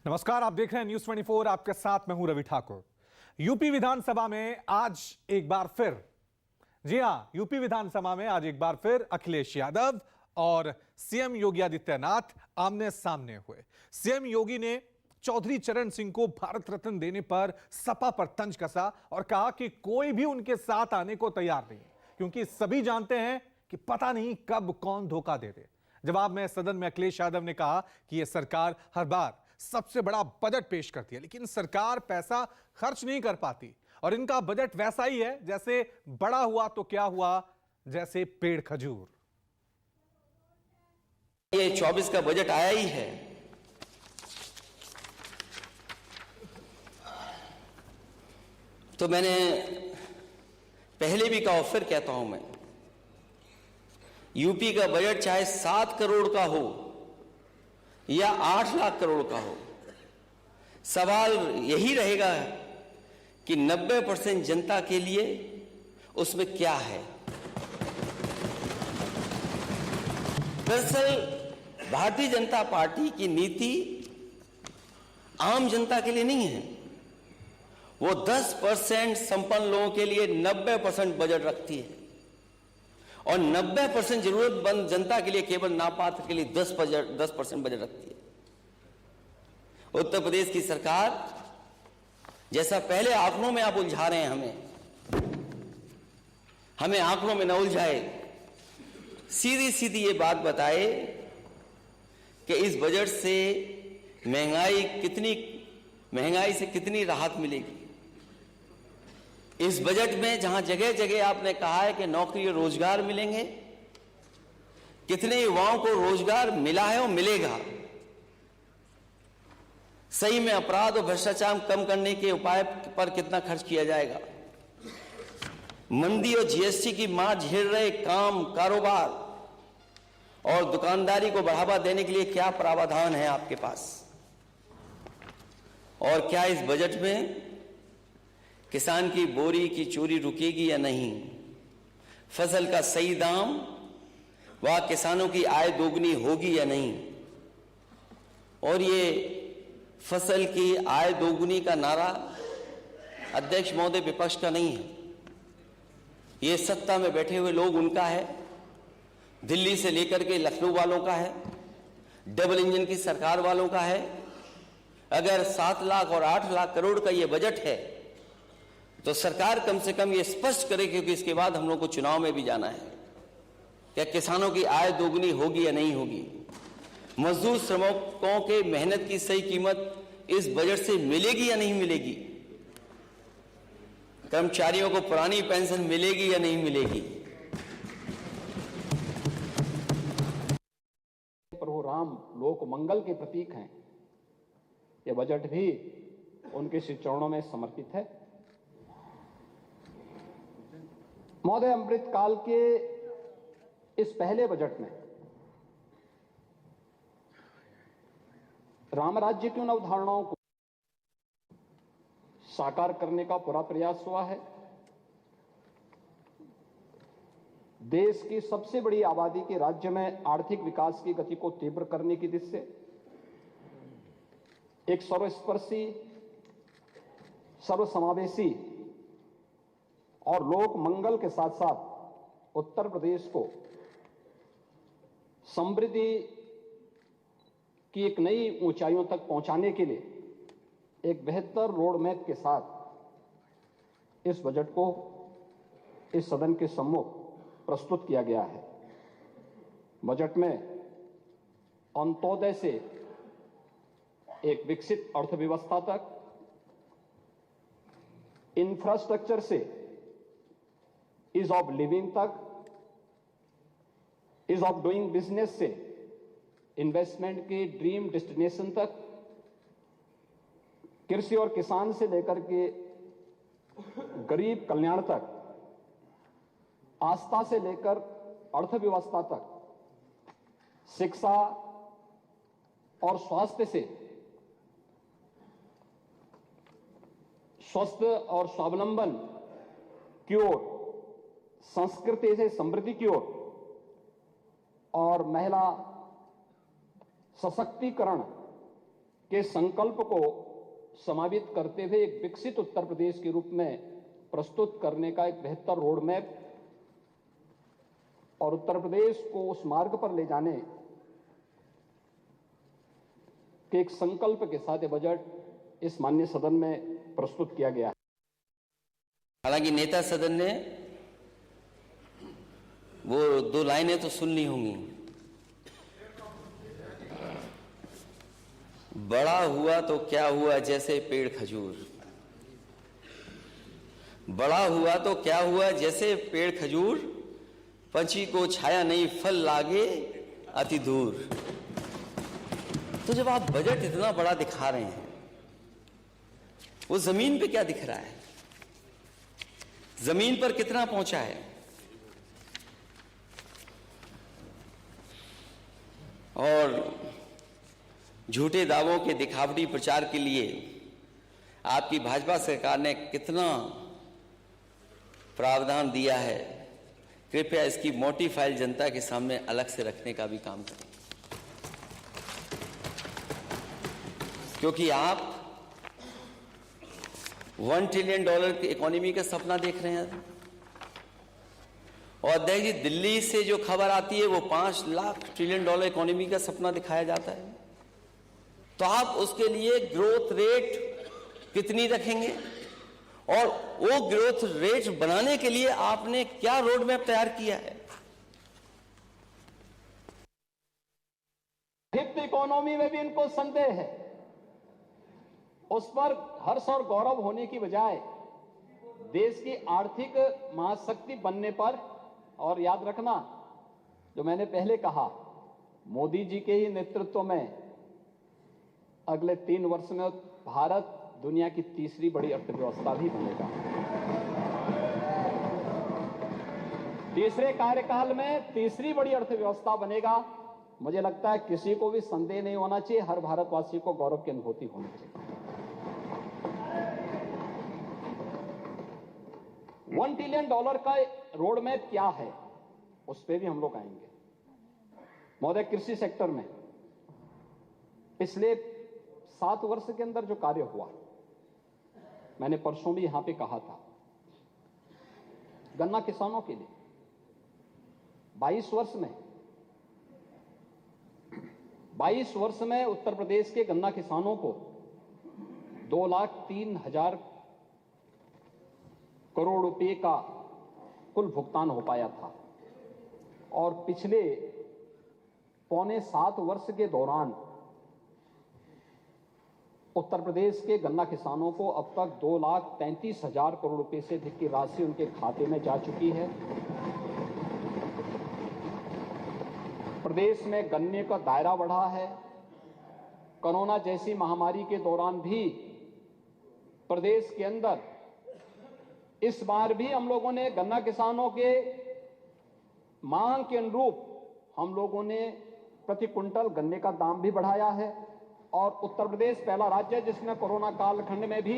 नमस्कार, आप देख रहे हैं न्यूज़ 24। आपके साथ मैं हूं रवि ठाकुर। यूपी विधानसभा में आज एक बार फिर, जी हां, यूपी विधानसभा में आज एक बार फिर अखिलेश यादव और सीएम योगी आदित्यनाथ आमने सामने हुए। सीएम योगी ने चौधरी चरण सिंह को भारत रत्न देने पर सपा पर तंज कसा और कहा कि कोई भी उनके साथ आने को तैयार नहीं, क्योंकि सभी जानते हैं कि पता नहीं कब कौन धोखा दे दे। जवाब में सदन में अखिलेश यादव ने कहा कि यह सरकार हर बार सबसे बड़ा बजट पेश करती है, लेकिन सरकार पैसा खर्च नहीं कर पाती और इनका बजट वैसा ही है जैसे बड़ा हुआ तो क्या हुआ, जैसे पेड़ खजूर। ये 24 का बजट आया ही है, तो मैंने पहले भी कहा, फिर कहता हूं मैं, यूपी का बजट चाहे 7 करोड़ का हो या 8 लाख करोड़ का हो, सवाल यही रहेगा कि 90% जनता के लिए उसमें क्या है। दरअसल भारतीय जनता पार्टी की नीति आम जनता के लिए नहीं है। वो 10% संपन्न लोगों के लिए 90% बजट रखती है और 90% जरूरतमंद जनता के लिए, केवल नापात्र के लिए 10% बजट रखती है। उत्तर प्रदेश की सरकार, जैसा पहले आंकड़ों में आप उलझा रहे हैं, हमें आंकड़ों में न उलझाए, सीधी सीधी ये बात बताए कि इस बजट से महंगाई से कितनी राहत मिलेगी। इस बजट में जहां जगह जगह आपने कहा है कि नौकरी और रोजगार मिलेंगे, कितने युवाओं को रोजगार मिला है और मिलेगा। सही में अपराध और भ्रष्टाचार कम करने के उपाय पर कितना खर्च किया जाएगा। मंदी और जीएसटी की मार झेल रहे काम, कारोबार और दुकानदारी को बढ़ावा देने के लिए क्या प्रावधान है आपके पास। और क्या इस बजट में किसान की बोरी की चोरी रुकेगी या नहीं, फसल का सही दाम व किसानों की आय दोगुनी होगी या नहीं। और ये फसल की आय दोगुनी का नारा अध्यक्ष महोदय विपक्ष का नहीं है, ये सत्ता में बैठे हुए लोग उनका है, दिल्ली से लेकर के लखनऊ वालों का है, डबल इंजन की सरकार वालों का है। अगर 7 लाख और 8 लाख करोड़ का ये बजट है तो सरकार कम से कम ये स्पष्ट करे, क्योंकि इसके बाद हम लोग को चुनाव में भी जाना है, क्या किसानों की आय दोगुनी होगी या नहीं होगी। मजदूर श्रमिकों के मेहनत की सही कीमत इस बजट से मिलेगी या नहीं मिलेगी। कर्मचारियों को पुरानी पेंशन मिलेगी या नहीं मिलेगी। प्रभु राम लोक मंगल के प्रतीक हैं, यह बजट भी उनके श्री चरणों में समर्पित है। महोदय, अमृत काल के इस पहले बजट में राम राज्य की उन अवधारणाओं को साकार करने का पूरा प्रयास हुआ है। देश की सबसे बड़ी आबादी के राज्य में आर्थिक विकास की गति को तीव्र करने की दिशा से एक सर्वस्पर्शी, सर्वसमावेशी और लोक मंगल के साथ साथ उत्तर प्रदेश को समृद्धि की एक नई ऊंचाइयों तक पहुंचाने के लिए एक बेहतर रोड मैप के साथ इस बजट को इस सदन के सम्मुख प्रस्तुत किया गया है। बजट में अंत्योदय से एक विकसित अर्थव्यवस्था तक, इंफ्रास्ट्रक्चर से ईज ऑफ लिविंग तक, ईज ऑफ डूइंग बिजनेस से इन्वेस्टमेंट के ड्रीम डेस्टिनेशन तक, कृषि और किसान से लेकर के गरीब कल्याण तक, आस्था से लेकर अर्थव्यवस्था तक, शिक्षा और स्वास्थ्य से स्वस्थ और स्वावलंबन की ओर, संस्कृति से समृद्धि की ओर और महिला सशक्तिकरण के संकल्प को समावित करते हुए एक विकसित उत्तर प्रदेश के रूप में प्रस्तुत करने का एक बेहतर रोड मैप और उत्तर प्रदेश को उस मार्ग पर ले जाने के एक संकल्प के साथ ये बजट इस माननीय सदन में प्रस्तुत किया गया है। हालांकि नेता सदन ने वो 2 लाइनें तो सुन ली होंगी। बड़ा हुआ तो क्या हुआ जैसे पेड़ खजूर, बड़ा हुआ तो क्या हुआ जैसे पेड़ खजूर, पंछी को छाया नहीं फल लागे अति दूर। तो जब आप बजट इतना बड़ा दिखा रहे हैं, वो जमीन पे क्या दिख रहा है, जमीन पर कितना पहुंचा है? और झूठे दावों के दिखावटी प्रचार के लिए आपकी भाजपा सरकार ने कितना प्रावधान दिया है, कृपया इसकी मोटी फाइल जनता के सामने अलग से रखने का भी काम करें। क्योंकि आप $1 ट्रिलियन की इकोनॉमी का सपना देख रहे हैं, और अध्यक्ष जी दिल्ली से जो खबर आती है वो $5 लाख ट्रिलियन इकोनॉमी का सपना दिखाया जाता है। तो आप उसके लिए ग्रोथ रेट कितनी रखेंगे, और वो ग्रोथ रेट बनाने के लिए आपने क्या रोड मैप तैयार किया है? डिप्ट इकोनॉमी में भी इनको संदेह है। उस पर हर्ष और गौरव होने की बजाय देश की आर्थिक महाशक्ति बनने पर, और याद रखना जो मैंने पहले कहा, मोदी जी के ही नेतृत्व में अगले 3 वर्ष में भारत दुनिया की तीसरी बड़ी अर्थव्यवस्था भी बनेगा। तीसरे कार्यकाल में तीसरी बड़ी अर्थव्यवस्था बनेगा। मुझे लगता है किसी को भी संदेह नहीं होना चाहिए, हर भारतवासी को गौरव की अनुभूति होनी चाहिए। $1 ट्रिलियन का रोड मैप क्या है, उस पर भी हम लोग आएंगे। महोदय, कृषि सेक्टर में पिछले 7 वर्ष के अंदर जो कार्य हुआ, मैंने परसों भी यहां पे कहा था, गन्ना किसानों के लिए 22 वर्ष में उत्तर प्रदेश के गन्ना किसानों को 2,03,000 करोड़ रुपए का कुल भुगतान हो पाया था। और पिछले 6.25 वर्ष के दौरान उत्तर प्रदेश के गन्ना किसानों को अब तक 2,33,000 करोड़ रुपए से अधिक की राशि उनके खाते में जा चुकी है। प्रदेश में गन्ने का दायरा बढ़ा है। कोरोना जैसी महामारी के दौरान भी प्रदेश के अंदर इस बार भी हम लोगों ने गन्ना किसानों के मांग के अनुरूप हम लोगों ने प्रति क्विंटल गन्ने का दाम भी बढ़ाया है। और उत्तर प्रदेश पहला राज्य है जिसने कोरोना कालखंड में भी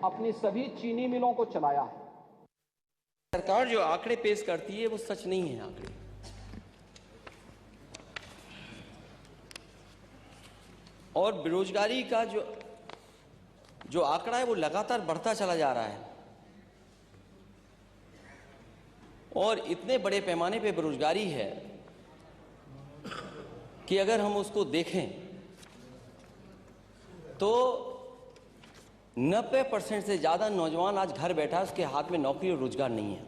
अपनी सभी चीनी मिलों को चलाया है। सरकार जो आंकड़े पेश करती है वो सच नहीं है आंकड़े। और बेरोजगारी का जो आंकड़ा है वो लगातार बढ़ता चला जा रहा है, और इतने बड़े पैमाने पे बेरोजगारी है कि अगर हम उसको देखें तो 90% से ज्यादा नौजवान आज घर बैठा है, उसके हाथ में नौकरी और रोजगार नहीं है।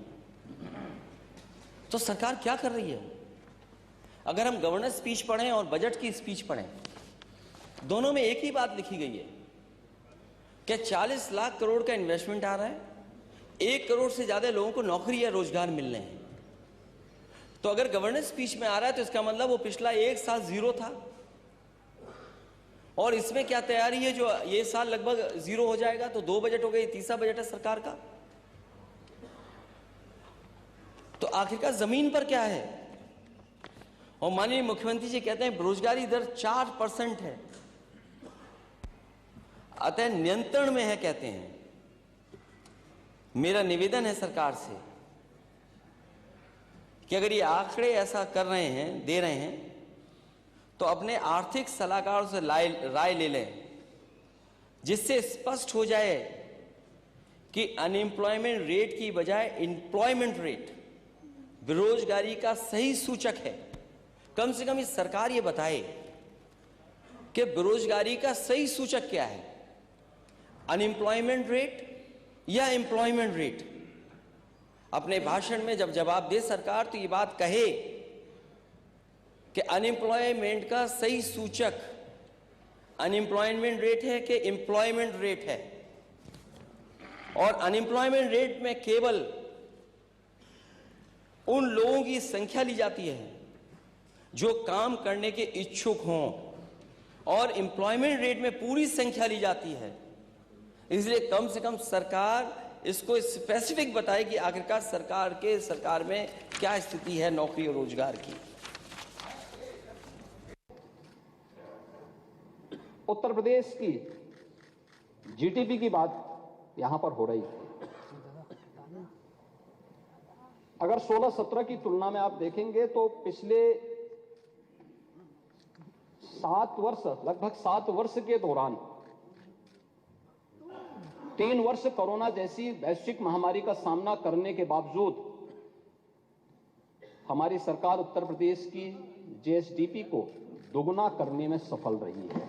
तो सरकार क्या कर रही है? अगर हम गवर्नर स्पीच पढ़ें और बजट की स्पीच पढ़ें, दोनों में एक ही बात लिखी गई है कि 40 लाख करोड़ का इन्वेस्टमेंट आ रहा है, 1 करोड़ से ज्यादा लोगों को नौकरी या रोजगार मिल रहे हैं। तो अगर गवर्नर स्पीच में आ रहा है तो इसका मतलब वो पिछला 1 साल जीरो था, और इसमें क्या तैयारी है जो ये साल लगभग जीरो हो जाएगा। तो 2 बजट हो गए, तीसरा बजट है सरकार का। तो आखिरकार जमीन पर क्या है? और माननीय मुख्यमंत्री जी कहते हैं बेरोजगारी दर 4% है, अतः नियंत्रण में है कहते हैं। मेरा निवेदन है सरकार से कि अगर ये आंकड़े ऐसा कर रहे हैं, दे रहे हैं, तो अपने आर्थिक सलाहकारों से राय ले लें जिससे स्पष्ट हो जाए कि अनएम्प्लॉयमेंट रेट की बजाय एम्प्लॉयमेंट रेट बेरोजगारी का सही सूचक है। कम से कम इस सरकार ये बताए कि बेरोजगारी का सही सूचक क्या है, अनएम्प्लॉयमेंट रेट या एम्प्लॉयमेंट रेट। अपने भाषण में जब जवाब दे सरकार तो ये बात कहे कि अनएम्प्लॉयमेंट का सही सूचक अनएम्प्लॉयमेंट रेट है कि एम्प्लॉयमेंट रेट है, और अनएम्प्लॉयमेंट रेट में केवल उन लोगों की संख्या ली जाती है जो काम करने के इच्छुक हों, और एम्प्लॉयमेंट रेट में पूरी संख्या ली जाती है। इसलिए कम से कम सरकार इसको स्पेसिफिक बताए कि आखिरकार सरकार में क्या स्थिति है नौकरी और रोजगार की। उत्तर प्रदेश की जीडीपी की बात यहां पर हो रही है। अगर 16-17 की तुलना में आप देखेंगे तो पिछले 7 वर्ष, लगभग 7 वर्ष के दौरान 3 वर्ष कोरोना जैसी वैश्विक महामारी का सामना करने के बावजूद हमारी सरकार उत्तर प्रदेश की जीएसडीपी को दोगुना करने में सफल रही है।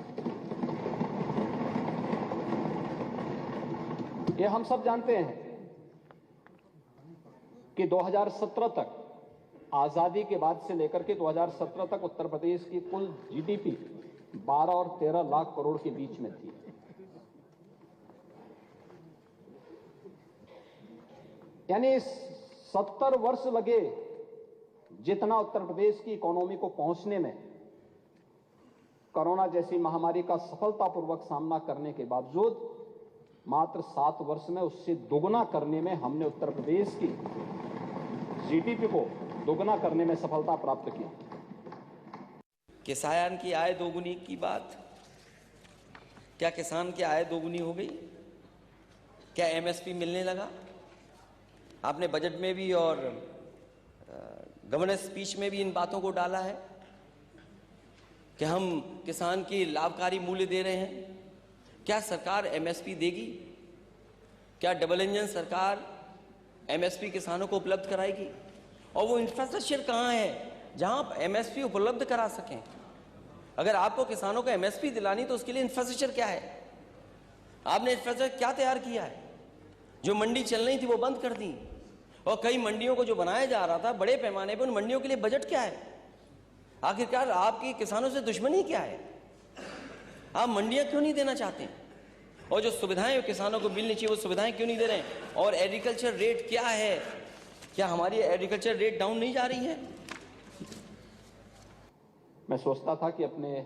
ये हम सब जानते हैं कि 2017 तक, आजादी के बाद से लेकर के 2017 तक उत्तर प्रदेश की कुल जीडीपी 12 और 13 लाख करोड़ के बीच में थी। यानी 70 वर्ष लगे जितना उत्तर प्रदेश की इकोनॉमी को पहुंचने में, कोरोना जैसी महामारी का सफलतापूर्वक सामना करने के बावजूद मात्र 7 वर्ष में उससे दोगुना करने में हमने उत्तर प्रदेश की जीडीपी को दोगुना करने में सफलता प्राप्त की। किसान की आय दोगुनी की बात, क्या किसान की आय दोगुनी हो गई? क्या एमएसपी मिलने लगा? आपने बजट में भी और गवर्नर स्पीच में भी इन बातों को डाला है कि हम किसान की लाभकारी मूल्य दे रहे हैं। क्या सरकार एमएसपी देगी? क्या डबल इंजन सरकार एमएसपी किसानों को उपलब्ध कराएगी? और वो इंफ्रास्ट्रक्चर कहाँ है जहां आप एमएसपी उपलब्ध करा सकें? अगर आपको किसानों को एमएसपी दिलानी तो उसके लिए इंफ्रास्ट्रक्चर क्या है? आपने इंफ्रास्ट्रक्चर क्या तैयार किया है? जो मंडी चल रही थी वो बंद कर दी, और कई मंडियों को जो बनाया जा रहा था बड़े पैमाने पर, उन मंडियों के लिए बजट क्या है? आखिरकार आपकी किसानों से दुश्मनी क्या है? आप मंडियां क्यों नहीं देना चाहते? और जो सुविधाएं किसानों को मिलनी चाहिए वो सुविधाएं क्यों नहीं दे रहे हैं? और एग्रीकल्चर रेट क्या है? क्या हमारी एग्रीकल्चर रेट डाउन नहीं जा रही है? मैं सोचता था कि अपने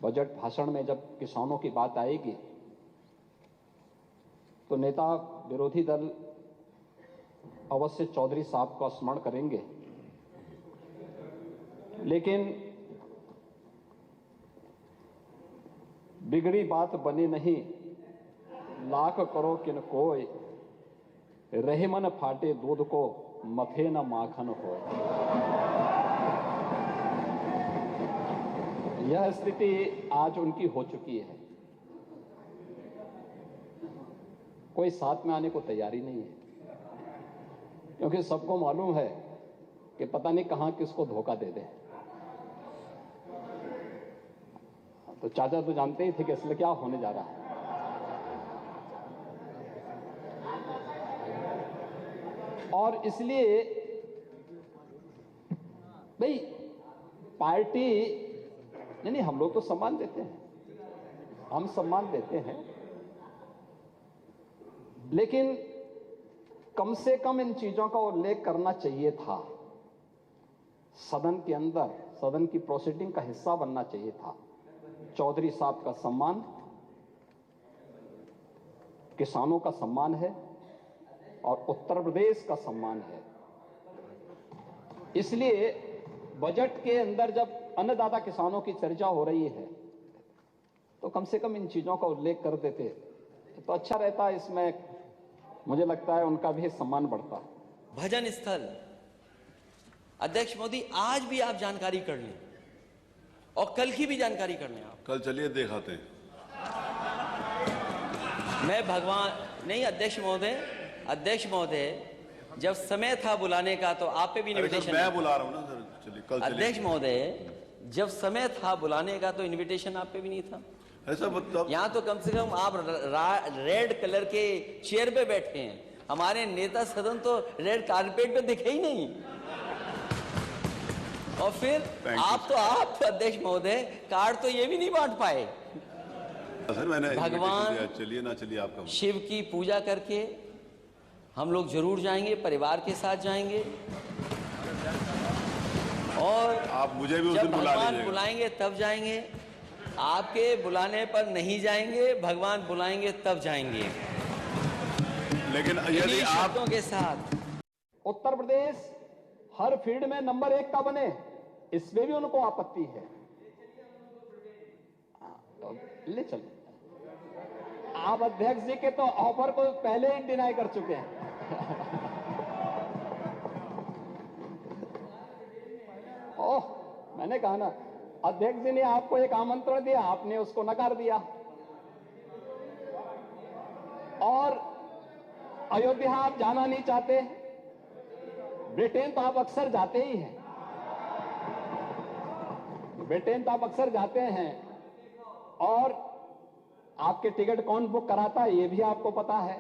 बजट भाषण में जब किसानों की बात आएगी तो नेता विरोधी दल अवश्य चौधरी साहब का स्मरण करेंगे, लेकिन बिगड़ी बात बने नहीं, लाख करो किन कोय, रहे मन फाटे दूध को, मथे न माखन हो। यह स्थिति आज उनकी हो चुकी है। कोई साथ में आने को तैयारी नहीं है, क्योंकि सबको मालूम है कि पता नहीं कहां किसको धोखा दे दे। तो चाचा तो जानते ही थे कि इसलिए क्या होने जा रहा है। और इसलिए भाई पार्टी, नहीं हम लोग तो सम्मान देते हैं, हम सम्मान देते हैं, लेकिन कम से कम इन चीजों का उल्लेख करना चाहिए था। सदन के अंदर, सदन की प्रोसीडिंग का हिस्सा बनना चाहिए था। चौधरी साहब का सम्मान किसानों का सम्मान है और उत्तर प्रदेश का सम्मान है। इसलिए बजट के अंदर जब अन्नदाता किसानों की चर्चा हो रही है तो कम से कम इन चीजों का उल्लेख कर देते तो अच्छा रहता। इसमें मुझे लगता है उनका भी सम्मान बढ़ता। भजन स्थल अध्यक्ष मोदी, आज भी आप जानकारी कर लें और कल की भी जानकारी कर लें। आप कल चलिए दिखाते हैं। मैं भगवान नहीं, अध्यक्ष महोदय, जब समय था बुलाने का तो आप पे भी इनविटेशन, मैं बुला रहा हूँ ना सर, चलिए कल चलिए। अध्यक्ष महोदय, जब समय था बुलाने का तो इनविटेशन आप पे भी नहीं था। ऐसा मतलब यहाँ तो कम से कम आप रेड कलर के चेयर पे बैठे हैं, हमारे नेता सदन तो रेड कारपेट पे दिखे ही नहीं। और फिर आप अध्यक्ष महोदय कार्ड तो ये भी नहीं बांट पाए। सर मैंने भगवान चलिए ना चलिए आपका शिव की पूजा करके हम लोग जरूर जाएंगे, परिवार के साथ जाएंगे, और आप मुझे भी उस जब दिन बुला भगवान लीजिएगा। बुलाएंगे तब जाएंगे, आपके बुलाने पर नहीं जाएंगे, भगवान बुलाएंगे तब जाएंगे। लेकिन यदि इन्हीं आप शब्दों के साथ उत्तर प्रदेश हर फील्ड में नंबर 1 का बने, इसमें भी उनको आपत्ति है। तो ले चलो, आप अध्यक्ष जी के तो ऑफर को पहले ही डिनाई कर चुके हैं। ओह, मैंने कहा ना, अध्यक्ष जी ने आपको एक आमंत्रण दिया, आपने उसको नकार दिया। और अयोध्या आप जाना नहीं चाहते, ब्रिटेन तो आप अक्सर जाते ही हैं, और आपके टिकट कौन बुक कराता है ये भी आपको पता है।